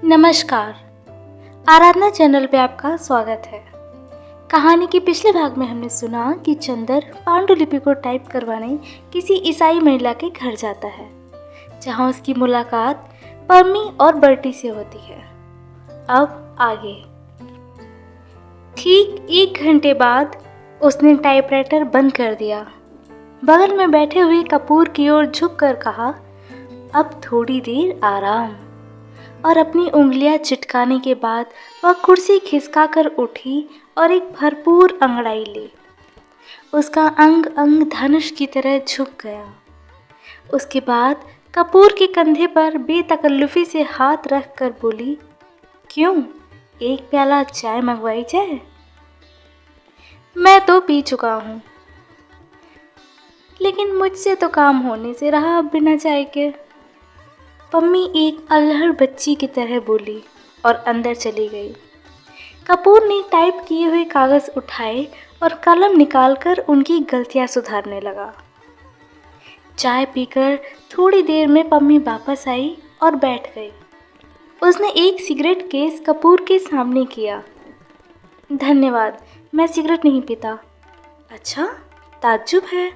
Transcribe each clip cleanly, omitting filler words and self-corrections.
नमस्कार। आराधना चैनल पे आपका स्वागत है। कहानी के पिछले भाग में हमने सुना कि चंदर पांडुलिपि को टाइप करवाने किसी ईसाई महिला के घर जाता है, जहां उसकी मुलाकात पम्मी और बर्टी से होती है। अब आगे। ठीक 1 घंटे बाद उसने टाइपराइटर बंद कर दिया। बगल में बैठे हुए कपूर की ओर झुककर कहा, अब थोड़ी देर आराम। और अपनी उंगलियां चिटकाने के बाद वह कुर्सी खिसकाकर उठी और एक भरपूर अंगड़ाई ली। उसका अंग अंग धनुष की तरह झुक गया। उसके बाद कपूर के कंधे पर बेतकल्लुफी से हाथ रखकर बोली, क्यों, एक प्याला चाय मंगवाई जाए? मैं तो पी चुका हूँ, लेकिन मुझसे तो काम होने से रहा अब बिना चाय के। पम्मी एक अल्हड़ बच्ची की तरह बोली और अंदर चली गई। कपूर ने टाइप किए हुए कागज उठाए और कलम निकालकर उनकी गलतियां सुधारने लगा। चाय पीकर थोड़ी देर में पम्मी वापस आई और बैठ गई। उसने एक सिगरेट केस कपूर के सामने किया। धन्यवाद, मैं सिगरेट नहीं पीता। अच्छा, ताज्जुब है।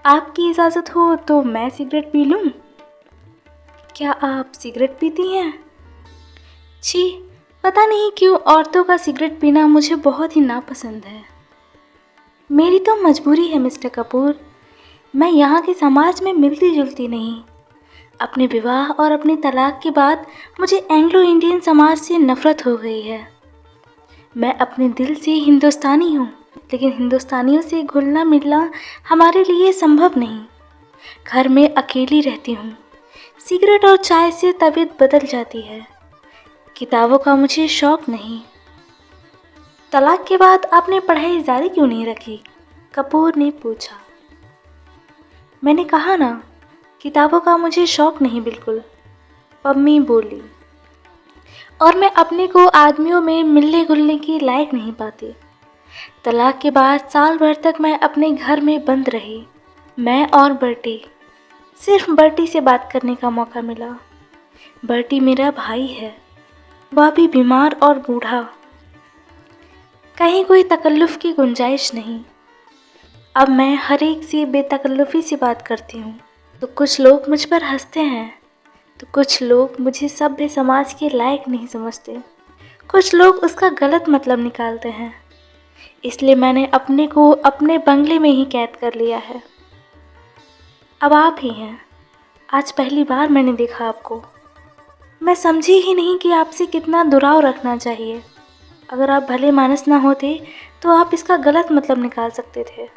आपकी इजाज़त हो तो मैं सिगरेट पी लूँ? क्या आप सिगरेट पीती हैं? छी, पता नहीं क्यों औरतों का सिगरेट पीना मुझे बहुत ही नापसंद है। मेरी तो मजबूरी है मिस्टर कपूर। मैं यहाँ के समाज में मिलती जुलती नहीं। अपने विवाह और अपने तलाक के बाद मुझे एंग्लो इंडियन समाज से नफरत हो गई है। मैं अपने दिल से हिंदुस्तानी हूँ, लेकिन हिंदुस्तानियों से घुलना मिलना हमारे लिए संभव नहीं। घर में अकेली रहती हूँ। सिगरेट और चाय से तबीयत बदल जाती है। किताबों का मुझे शौक नहीं। तलाक के बाद आपने पढ़ाई जारी क्यों नहीं रखी? कपूर ने पूछा। मैंने कहा ना, किताबों का मुझे शौक नहीं बिल्कुल, पम्मी बोली। और मैं अपने को आदमियों में मिलने घुलने की लायक नहीं पाती। तलाक के बाद साल भर तक मैं अपने घर में बंद रही। मैं और बर्टी, सिर्फ बर्टी से बात करने का मौका मिला। बर्टी मेरा भाई है, वह भी बीमार और बूढ़ा। कहीं कोई तकल्लुफ़ की गुंजाइश नहीं। अब मैं हर एक से बेतकल्लुफ़ी से बात करती हूँ तो कुछ लोग मुझ पर हंसते हैं, तो कुछ लोग मुझे सभ्य समाज के लायक नहीं समझते। कुछ लोग उसका गलत मतलब निकालते हैं। इसलिए मैंने अपने को अपने बंगले में ही कैद कर लिया है। अब आप ही हैं। आज पहली बार मैंने देखा आपको। मैं समझी ही नहीं कि आपसे कितना दुराव रखना चाहिए। अगर आप भले मानस ना होते तो आप इसका गलत मतलब निकाल सकते थे।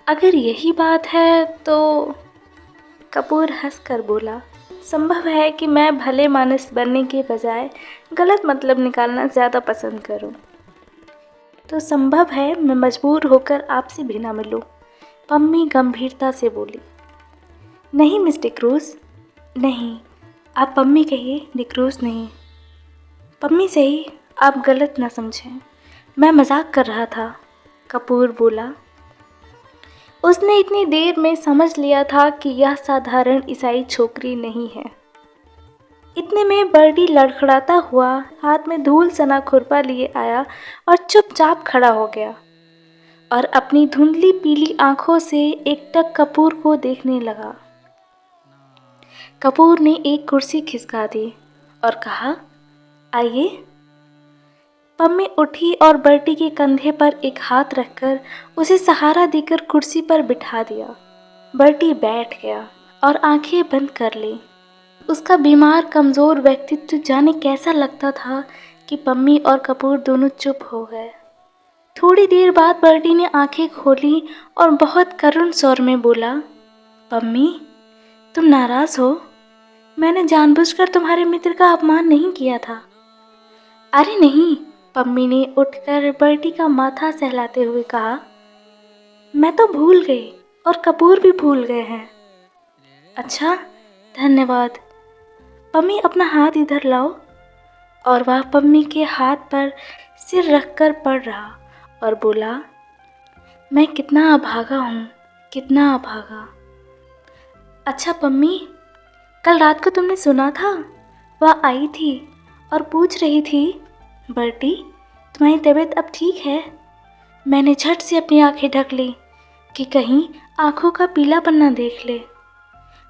अगर यही बात है तो कपूर हंसकर बोला, संभव है कि मैं भले मानस बनने के बजाय गलत मतलब निकालना ज़्यादा पसंद करूं। तो संभव है मैं मजबूर होकर आपसे भी ना मिलूं। पम्मी गंभीरता से बोली। नहीं मिस डिक्रूज़, नहीं, आप पम्मी कहिए, डिक्रूज़ नहीं। पम्मी सही, आप गलत ना समझें, मैं मजाक कर रहा था, कपूर बोला। उसने इतनी देर में समझ लिया था कि यह साधारण ईसाई छोकरी नहीं है। इतने में बर्डी लड़खड़ाता हुआ हाथ में धूल सना खुरपा लिए आया और चुपचाप खड़ा हो गया और अपनी धुंधली पीली आंखों से एकटक कपूर को देखने लगा। कपूर ने एक कुर्सी खिसका दी और कहा, आइए। पम्मी उठी और बर्टी के कंधे पर एक हाथ रखकर उसे सहारा देकर कुर्सी पर बिठा दिया। बर्टी बैठ गया और आंखें बंद कर ली। उसका बीमार कमज़ोर व्यक्तित्व जाने कैसा लगता था कि पम्मी और कपूर दोनों चुप हो गए। थोड़ी देर बाद बर्टी ने आंखें खोली और बहुत करुण स्वर में बोला, पम्मी, तुम नाराज़ हो? मैंने जानबूझकर तुम्हारे मित्र का अपमान नहीं किया था। अरे नहीं, पम्मी ने उठकर बर्टी का माथा सहलाते हुए कहा, मैं तो भूल गई और कपूर भी भूल गए हैं। अच्छा, धन्यवाद। पम्मी अपना हाथ इधर लाओ। और वह पम्मी के हाथ पर सिर रखकर पड़ रहा और बोला, मैं कितना अभागा हूँ, कितना अभागा। अच्छा पम्मी, कल रात को तुमने सुना था, वह आई थी और पूछ रही थी, बर्टी तुम्हारी तबीयत अब ठीक है? मैंने झट से अपनी आंखें ढक ली कि कहीं आंखों का पीलापन ना देख ले।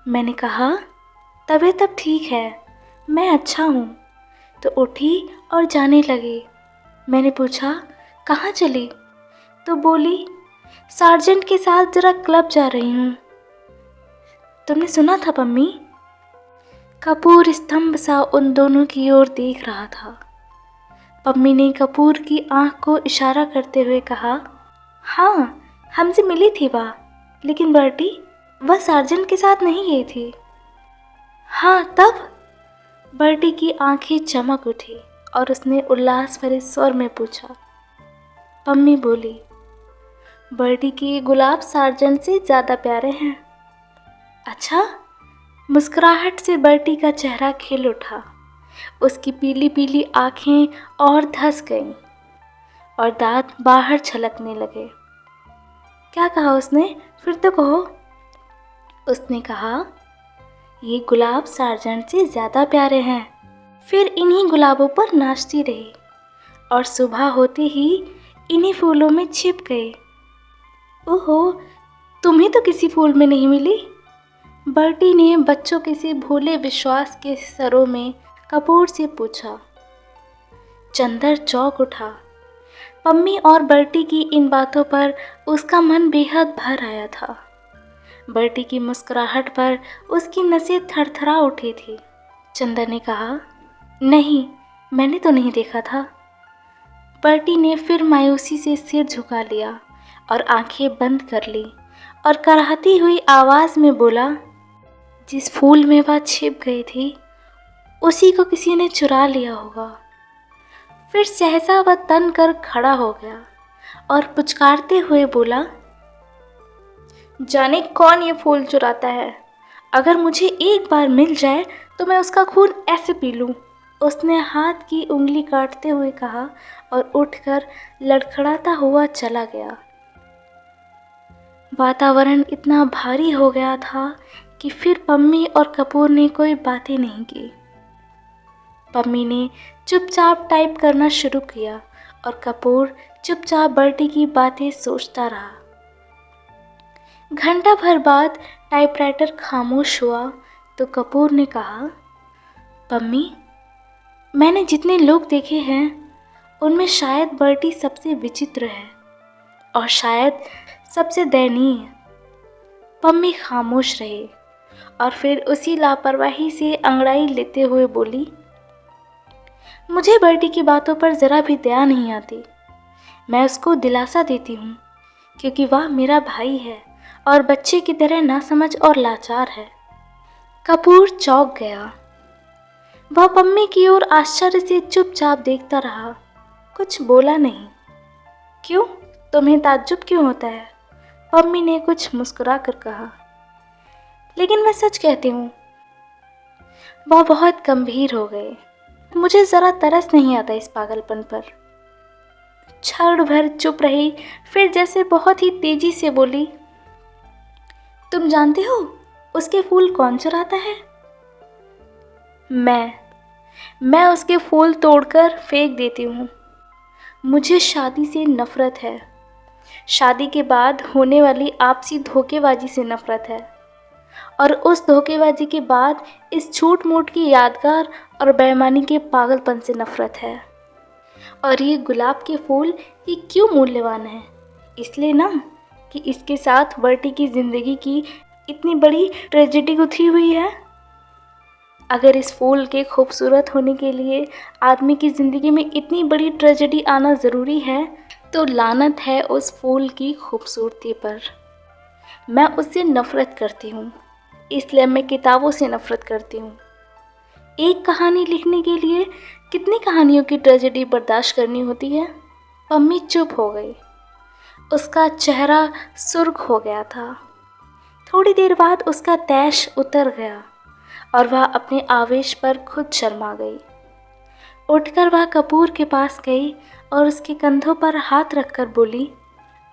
मैंने कहा, तबीयत अब ठीक है, मैं अच्छा हूँ। तो उठी और जाने लगी। मैंने पूछा, कहाँ चली? तो बोली, सार्जेंट के साथ ज़रा क्लब जा रही हूँ। तुमने सुना था पम्मी? कपूर स्तंभ सा उन दोनों की ओर देख रहा था। पम्मी ने कपूर की आंख को इशारा करते हुए कहा, हाँ हमसे मिली थी वह, लेकिन बर्टी वह सार्जेंट के साथ नहीं गई थी। हाँ तब? बर्टी की आंखें चमक उठी और उसने उल्लास भरे स्वर में पूछा। पम्मी बोली, बर्टी के गुलाब सार्जेंट से ज़्यादा प्यारे हैं। अच्छा? मुस्कुराहट से बर्टी का चेहरा खिल उठा। उसकी पीली पीली आंखें और धंस गईं और दांत बाहर छलकने लगे। क्या कहा उसने? फिर तो कहो। उसने कहा, ये गुलाब सार्जेंट से ज़्यादा प्यारे हैं। फिर इन्हीं गुलाबों पर नाचती रही और सुबह होते ही इन्हीं फूलों में छिप गई। ओहो, तुम्हें तो किसी फूल में नहीं मिली? बर्टी ने बच्चों के से भोले विश्वास के सरों में कपूर से पूछा। चंदर चौंक उठा। पम्मी और बर्टी की इन बातों पर उसका मन बेहद भर आया था। बर्टी की मुस्कुराहट पर उसकी नसें थरथरा उठी थी। चंदर ने कहा, नहीं, मैंने तो नहीं देखा था। बर्टी ने फिर मायूसी से सिर झुका लिया और आंखें बंद कर ली और कराहती हुई आवाज़ में बोला, जिस फूल में वह छिप गई थी उसी को किसी ने चुरा लिया होगा। फिर सहसा वह तन कर खड़ा हो गया और पुचकारते हुए बोला, जाने कौन ये फूल चुराता है। अगर मुझे एक बार मिल जाए तो मैं उसका खून ऐसे पी लूं। उसने हाथ की उंगली काटते हुए कहा और उठकर लड़खड़ाता हुआ चला गया। वातावरण इतना भारी हो गया था कि फिर पम्मी और कपूर ने कोई बातें नहीं की। पम्मी ने चुपचाप टाइप करना शुरू किया और कपूर चुपचाप बर्टी की बातें सोचता रहा। घंटा भर बाद टाइपराइटर खामोश हुआ तो कपूर ने कहा, पम्मी, मैंने जितने लोग देखे हैं उनमें शायद बर्टी सबसे विचित्र है और शायद सबसे दयनीय। पम्मी खामोश रही और फिर उसी लापरवाही से अंगड़ाई लेते हुए बोली, मुझे बर्टी की बातों पर ज़रा भी दया नहीं आती। मैं उसको दिलासा देती हूँ क्योंकि वह मेरा भाई है और बच्चे की तरह नासमझ और लाचार है। कपूर चौंक गया। वह पम्मी की ओर आश्चर्य से चुपचाप देखता रहा, कुछ बोला नहीं। क्यों, तुम्हें ताज्जुब क्यों होता है? पम्मी ने कुछ मुस्कुरा कर कहा। लेकिन मैं सच कहती हूँ। वह बहुत गंभीर हो गए। मुझे ज़रा तरस नहीं आता इस पागलपन पर। क्षण भर चुप रही, फिर जैसे बहुत ही तेजी से बोली, तुम जानते हो उसके फूल कौन चुराता है? मैं उसके फूल तोड़कर फेंक देती हूँ। मुझे शादी से नफ़रत है। शादी के बाद होने वाली आपसी धोखेबाजी से नफ़रत है और उस धोखेबाजी के बाद इस झूठ मूठ की यादगार और बेईमानी के पागलपन से नफ़रत है। और ये गुलाब के फूल ये क्यों मूल्यवान है? इसलिए ना कि इसके साथ बर्टी की ज़िंदगी की इतनी बड़ी ट्रेजेडी गुथी हुई है। अगर इस फूल के खूबसूरत होने के लिए आदमी की ज़िंदगी में इतनी बड़ी ट्रेजेडी आना ज़रूरी है तो लानत है उस फूल की खूबसूरती पर। मैं उससे नफ़रत करती हूँ, इसलिए मैं किताबों से नफ़रत करती हूँ। एक कहानी लिखने के लिए कितनी कहानियों की ट्रेजेडी बर्दाश्त करनी होती है। पम्मी चुप हो गई। उसका चेहरा सुर्ख हो गया था। थोड़ी देर बाद उसका तैश उतर गया और वह अपने आवेश पर खुद शर्मा गई। उठकर वह कपूर के पास गई और उसके कंधों पर हाथ रखकर बोली,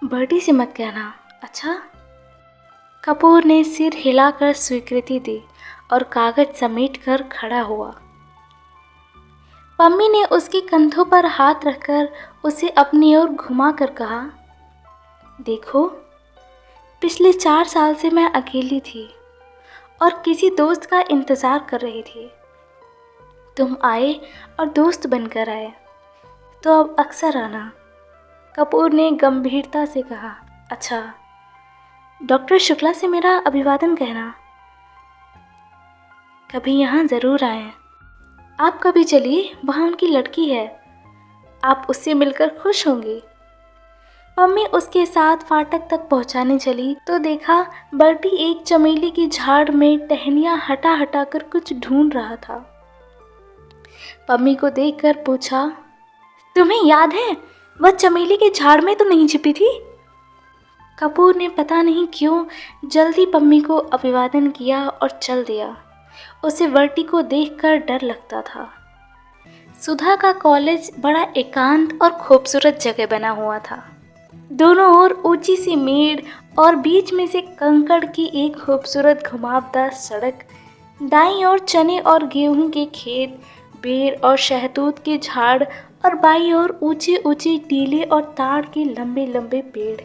बर्टी से मत कहना, अच्छा? कपूर ने सिर हिलाकर स्वीकृति दी और कागज समेटकर खड़ा हुआ। पम्मी ने उसके कंधों पर हाथ रखकर उसे अपनी ओर घुमा कर कहा, देखो, पिछले 4 साल से मैं अकेली थी और किसी दोस्त का इंतज़ार कर रही थी। तुम आए और दोस्त बनकर आए, तो अब अक्सर आना। कपूर ने गंभीरता से कहा, अच्छा, डॉक्टर शुक्ला से मेरा अभिवादन कहना। कभी यहाँ ज़रूर आएं। आप कभी चलिए, वहाँ उनकी लड़की है, आप उससे मिलकर खुश होंगी। मम्मी उसके साथ फाटक तक पहुँचाने चली तो देखा बर्टी एक चमेली की झाड़ में टहनियाँ हटा हटा कर कुछ ढूंढ रहा था। मम्मी को देखकर पूछा, तुम्हें याद है वह चमेली के झाड़ में तो नहीं छिपी थी? कपूर ने पता नहीं क्यों जल्दी पम्मी को अभिवादन किया और चल दिया। उसे वर्टी को देखकर डर लगता था। सुधा का कॉलेज बड़ा एकांत और खूबसूरत जगह बना हुआ था। दोनों ओर ऊंची सी मेड़ और बीच में से कंकड़ की एक खूबसूरत घुमावदार सड़क। दाईं ओर चने और गेहूं के खेत, बेर और शहतूत के झाड़ और बाईं ओर ऊंचे ऊंचे टीले और ताड़ के लंबे लंबे पेड़।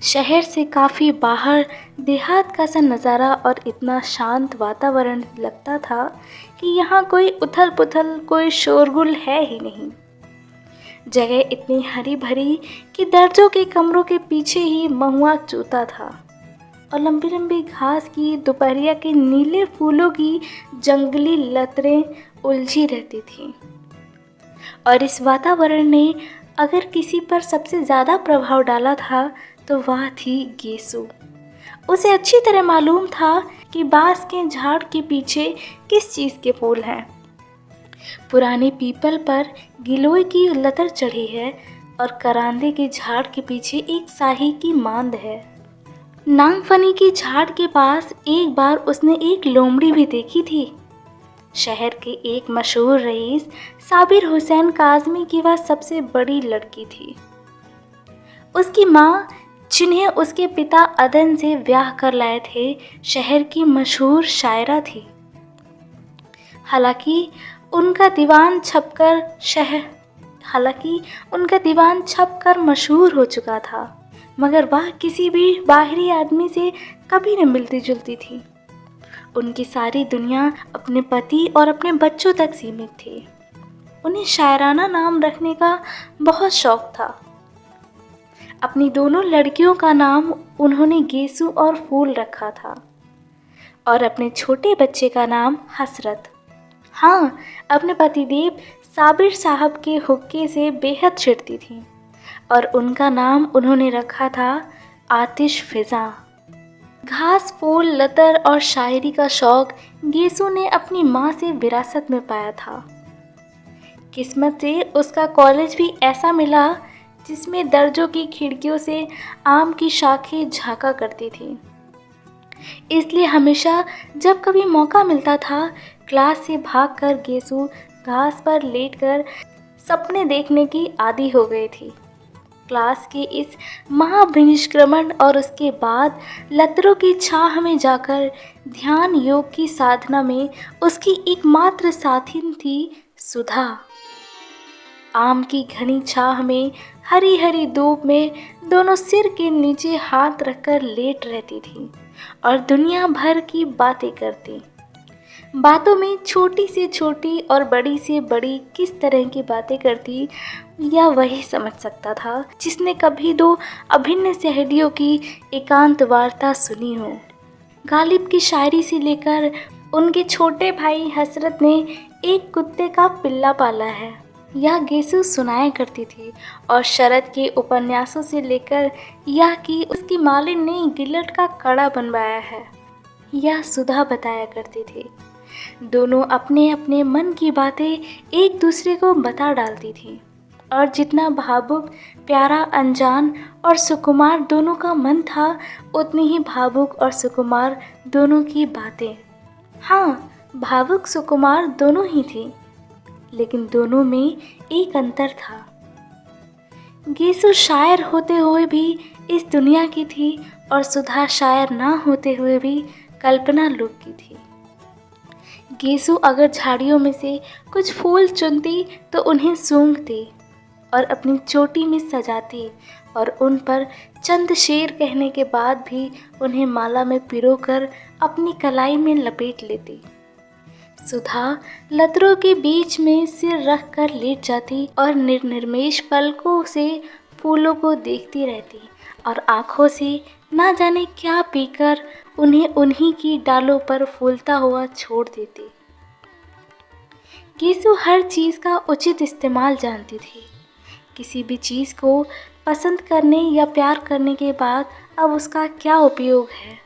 शहर से काफ़ी बाहर देहात का सा नज़ारा और इतना शांत वातावरण लगता था कि यहाँ कोई उथल पुथल, कोई शोरगुल है ही नहीं। जगह इतनी हरी भरी कि दर्जों के कमरों के पीछे ही महुआ चूता था और लंबी लंबी घास की दोपहरिया के नीले फूलों की जंगली लताएं उलझी रहती थीं। और इस वातावरण ने अगर किसी पर सबसे ज़्यादा प्रभाव डाला था तो वह थी गेसु। उसे अच्छी तरह मालूम था कि बांस के झाड़ के पीछे किस चीज़ के फूल हैं। पुराने पीपल पर गिलोय की लतर चढ़ी है और करांदे के झाड़ के पीछे एक शाही की मांद है। नांगफनी की झाड़ के पास एक बार उसने एक लोमड़ी भी देखी थी। शहर के एक मशहूर रईस साबिर हुसैन काज़मी की वह सबसे बड़ी लड़की थी। उसकी माँ, जिन्हें उसके पिता अदन से ब्याह कर लाए थे, शहर की मशहूर शायरा थी। हालांकि उनका दीवान छपकर मशहूर हो चुका था, मगर वह किसी भी बाहरी आदमी से कभी न मिलती जुलती थी। उनकी सारी दुनिया अपने पति और अपने बच्चों तक सीमित थी। उन्हें शायराना नाम रखने का बहुत शौक था। अपनी दोनों लड़कियों का नाम उन्होंने गेसु और फूल रखा था और अपने छोटे बच्चे का नाम हसरत। हाँ, अपने पतिदेव साबिर साहब के हुक्के से बेहद चिढ़ती थी और उनका नाम उन्होंने रखा था आतिश फिजा। घास, फूल, लतर और शायरी का शौक गेसु ने अपनी माँ से विरासत में पाया था। किस्मत से उसका कॉलेज भी ऐसा मिला जिसमें दर्जों की खिड़कियों से आम की शाखें झांका करती थी। इसलिए हमेशा जब कभी मौका मिलता था, क्लास से भागकर गेसु घास पर लेटकर सपने देखने की आदी हो गई थी। क्लास के इस महाबहिष्क्रमण और उसके बाद लतरों की छाह में जाकर ध्यान योग की साधना में उसकी एकमात्र साथी थी सुधा। आम की घनी छाह में, हरी हरी धूप में दोनों सिर के नीचे हाथ रखकर लेट रहती थी और दुनिया भर की बातें करती। बातों में छोटी से छोटी और बड़ी से बड़ी किस तरह की बातें करती, यह वही समझ सकता था जिसने कभी दो अभिन्न सहेलियों की एकांत वार्ता सुनी हो। गालिब की शायरी से लेकर उनके छोटे भाई हसरत ने एक कुत्ते का पिल्ला पाला है, यह गेसु सुनाया करती थी। और शरद के उपन्यासों से लेकर यह कि उसकी मालिन ने गिलट का कड़ा बनवाया है, यह सुधा बताया करती थी। दोनों अपने अपने मन की बातें एक दूसरे को बता डालती थी और जितना भावुक, प्यारा, अनजान और सुकुमार दोनों का मन था, उतनी ही भावुक और सुकुमार दोनों की बातें। हाँ, भावुक सुकुमार दोनों ही थी, लेकिन दोनों में एक अंतर था। गेसु शायर होते हुए भी इस दुनिया की थी और सुधा शायर ना होते हुए भी कल्पना लोक की थी। गेसु अगर झाड़ियों में से कुछ फूल चुनती तो उन्हें सूंघती और अपनी चोटी में सजाती और उन पर चंद शेर कहने के बाद भी उन्हें माला में पिरोकर अपनी कलाई में लपेट लेती। सुधा लतरों के बीच में सिर रख कर लेट जाती और निर्निमेष पलकों से फूलों को देखती रहती और आँखों से ना जाने क्या पीकर उन्हें उन्हीं की डालों पर फूलता हुआ छोड़ देती। गेसु हर चीज़ का उचित इस्तेमाल जानती थी। किसी भी चीज़ को पसंद करने या प्यार करने के बाद अब उसका क्या उपयोग है,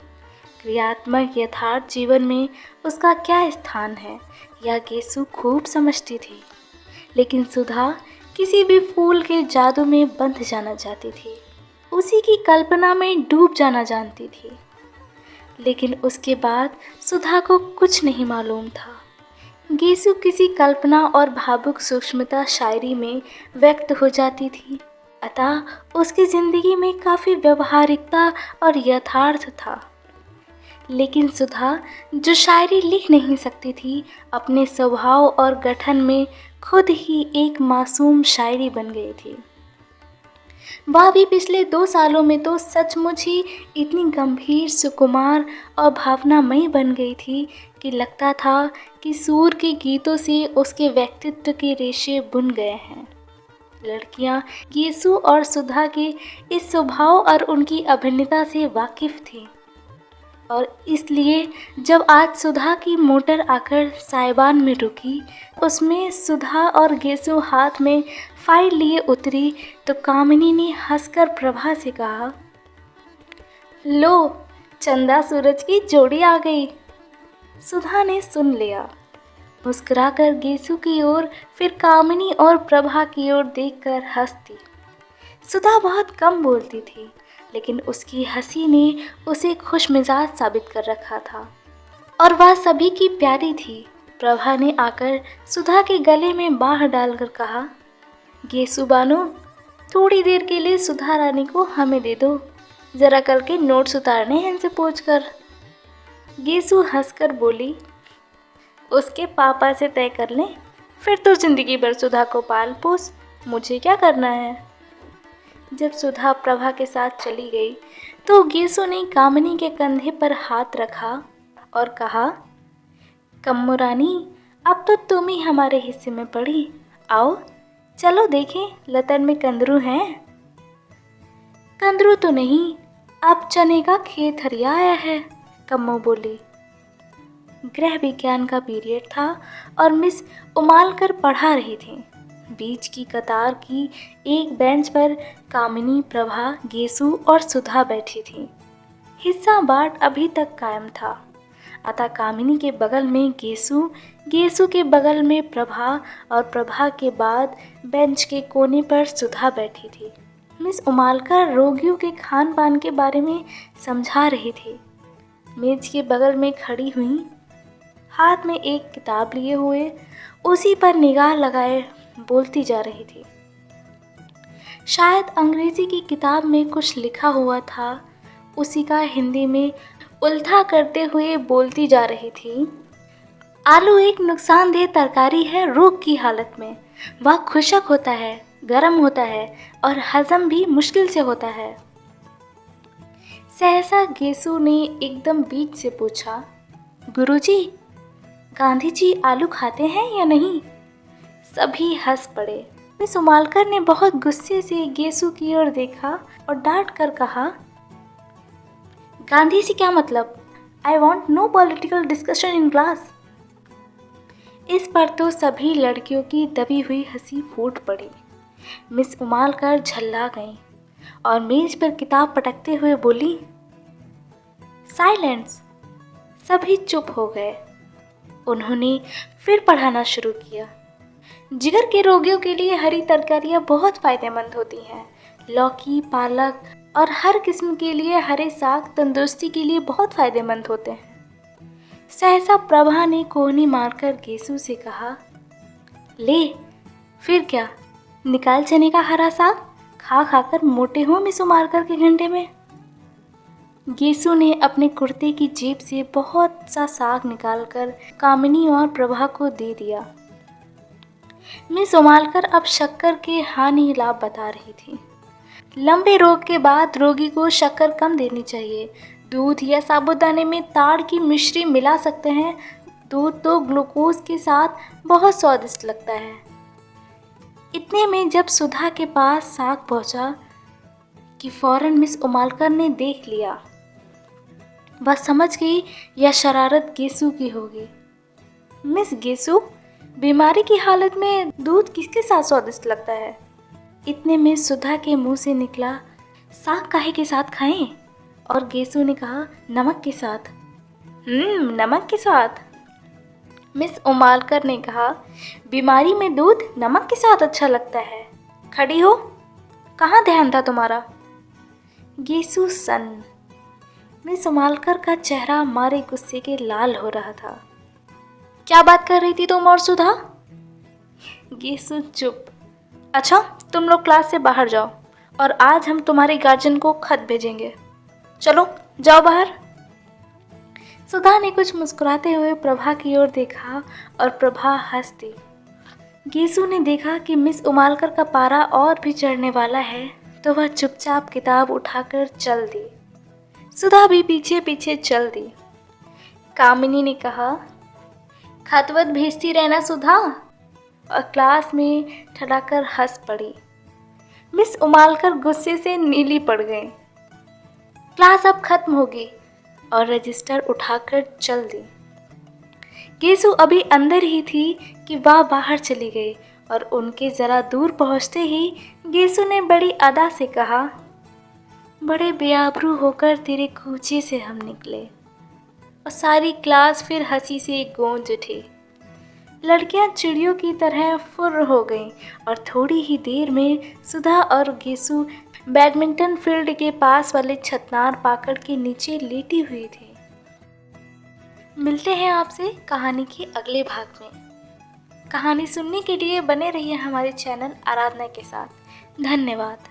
क्रियात्मक यथार्थ जीवन में उसका क्या स्थान है, यह गेसु खूब समझती थी। लेकिन सुधा किसी भी फूल के जादू में बंध जाना चाहती थी, उसी की कल्पना में डूब जाना जानती थी। लेकिन उसके बाद सुधा को कुछ नहीं मालूम था। गेसु किसी कल्पना और भावुक सूक्ष्मता शायरी में व्यक्त हो जाती थी, अतः उसकी ज़िंदगी में काफ़ी व्यवहारिकता और यथार्थ था। लेकिन सुधा जो शायरी लिख नहीं सकती थी, अपने स्वभाव और गठन में खुद ही एक मासूम शायरी बन गई थी। वह भी पिछले 2 सालों में तो सचमुच ही इतनी गंभीर, सुकुमार और भावनामयी बन गई थी कि लगता था कि सूर के गीतों से उसके व्यक्तित्व के रेशे बुन गए हैं। लड़कियां गेसु और सुधा के इस स्वभाव और उनकी अभिन्नता से वाकिफ थीं और इसलिए जब आज सुधा की मोटर आकर साइबान में रुकी, उसमें सुधा और गेसु हाथ में फाइल लिए उतरी तो कामिनी ने हंसकर प्रभा से कहा, लो चंदा सूरज की जोड़ी आ गई। सुधा ने सुन लिया, मुस्कुराकर गेसु की ओर फिर कामिनी और प्रभा की ओर देखकर हंसती। सुधा बहुत कम बोलती थी, लेकिन उसकी हंसी ने उसे खुशमिजाज साबित कर रखा था और वह सभी की प्यारी थी। प्रभा ने आकर सुधा के गले में बाह डालकर कहा, गेसु बानो, थोड़ी देर के लिए सुधा रानी को हमें दे दो, जरा करके नोट्स उतारने हैं इनसे पूछ कर। गेसु हंसकर बोली, उसके पापा से तय कर लें, फिर तो जिंदगी भर सुधा को पाल पोस, मुझे क्या करना है। जब सुधा प्रभा के साथ चली गई तो गेसु ने कामिनी के कंधे पर हाथ रखा और कहा, कम्मो रानी, अब तो तुम ही हमारे हिस्से में पड़ी, आओ चलो देखें लतन में कंदरू हैं। कंदरू तो नहीं, अब चने का खेत हरियाया है, कम्मो बोली। गृह विज्ञान का पीरियड था और मिस उमालकर पढ़ा रही थी। बीच की कतार की एक बेंच पर कामिनी, प्रभा, गेसु और सुधा बैठी थी। हिस्सा बांट अभी तक कायम था, अतः कामिनी के बगल में गेसु, गेसु के बगल में प्रभा और प्रभा के बाद बेंच के कोने पर सुधा बैठी थी। मिस उमालकर रोगियों के खान पान के बारे में समझा रही थी। मेज के बगल में खड़ी हुई, हाथ में एक किताब लिए हुए, उसी पर निगाह लगाए बोलती जा रही थी। शायद अंग्रेजी की किताब में कुछ लिखा हुआ था, उसी का हिंदी में उल्था करते हुए बोलती जा रही थी। आलू एक नुकसानदेह तरकारी है रोग की हालत में। वह खुशक होता है, गर्म होता है और हजम भी मुश्किल से होता है। सहसा गेसु ने एकदम बीच से पूछा, गुरुजी, गांधी जी आलू खाते हैं या नहीं? सभी हंस पड़े। मिस उमालकर ने बहुत गुस्से से गेसु की ओर देखा और डांट कर कहा, गांधी से क्या मतलब? I want no political discussion in class. इस पर तो सभी लड़कियों की दबी हुई हंसी फूट पड़ी। मिस उमालकर झल्ला गईं और मेज पर किताब पटकते हुए बोली, साइलेंस। सभी चुप हो गए। उन्होंने फिर पढ़ाना शुरू किया। जिगर के रोगियों के लिए हरी तरकारियां बहुत फायदेमंद होती हैं। लौकी, पालक और हर किस्म के लिए हरे साग तंदुरुस्ती के लिए बहुत फायदेमंद होते हैं। सहसा प्रभा ने कोहनी मारकर गेसु से कहा, ले फिर क्या, निकाल चने का हरा साग, खा खाकर मोटे हो मिस उमालकर के घंटे में। गेसु ने अपने कुर्ते की जेब से बहुत सा साग निकालकर कामिनी और प्रभा को दे दिया। मिस उमालकर अब शक्कर के हानि लाभ बता रही थी। लंबे रोग के बाद रोगी को शक्कर कम देनी चाहिए। दूध या साबूदाने में ताड़ की मिश्री मिला सकते हैं। दूध तो ग्लूकोज के साथ बहुत स्वादिष्ट लगता है। इतने में जब सुधा के पास साग पहुंचा कि फौरन मिस उमालकर ने देख लिया। वह समझ गई यह शरारत गेसु की होगी। मिस गेसु, बीमारी की हालत में दूध किसके साथ स्वादिष्ट लगता है? इतने में सुधा के मुंह से निकला, साग काहे के साथ खाएं? और गेसु ने कहा, नमक के साथ। नमक के साथ? मिस उमालकर ने कहा, बीमारी में दूध नमक के साथ अच्छा लगता है। खड़ी हो, कहाँ ध्यान था तुम्हारा? गेसु सन्न। मिस उमालकर का चेहरा मारे गुस्से के लाल हो रहा था। क्या बात कर रही थी तुम और सुधा? गेसु चुप। अच्छा, तुम लोग क्लास से बाहर जाओ और आज हम तुम्हारे गार्जियन को खत भेजेंगे। चलो जाओ बाहर। सुधा ने कुछ मुस्कुराते हुए प्रभा की ओर देखा और प्रभा हंस दी। गेसु ने देखा कि मिस उमालकर का पारा और भी चढ़ने वाला है तो वह चुपचाप किताब उठाकर चल दी। सुधा भी पीछे पीछे चल दी। कामिनी ने कहा, खतवत भेजती रहना सुधा, और क्लास में ठठाकर हंस पड़ी। मिस उमालकर गुस्से से नीली पड़ गई। क्लास अब खत्म होगी और रजिस्टर उठाकर चल दी। गेसु अभी अंदर ही थी कि वह बाहर चली गई और उनके ज़रा दूर पहुंचते ही गेसु ने बड़ी अदा से कहा, बड़े बेआबरू होकर तेरे कूचे से हम निकले। और सारी क्लास फिर हंसी से गूंज उठी। लड़कियां चिड़ियों की तरह फुर्र हो गईं और थोड़ी ही देर में सुधा और गेसु बैडमिंटन फील्ड के पास वाले छतनार पाकड़ के नीचे लेटी हुई थी। मिलते हैं आपसे कहानी के अगले भाग में। कहानी सुनने के लिए बने रहिए हमारे चैनल आराधना के साथ। धन्यवाद।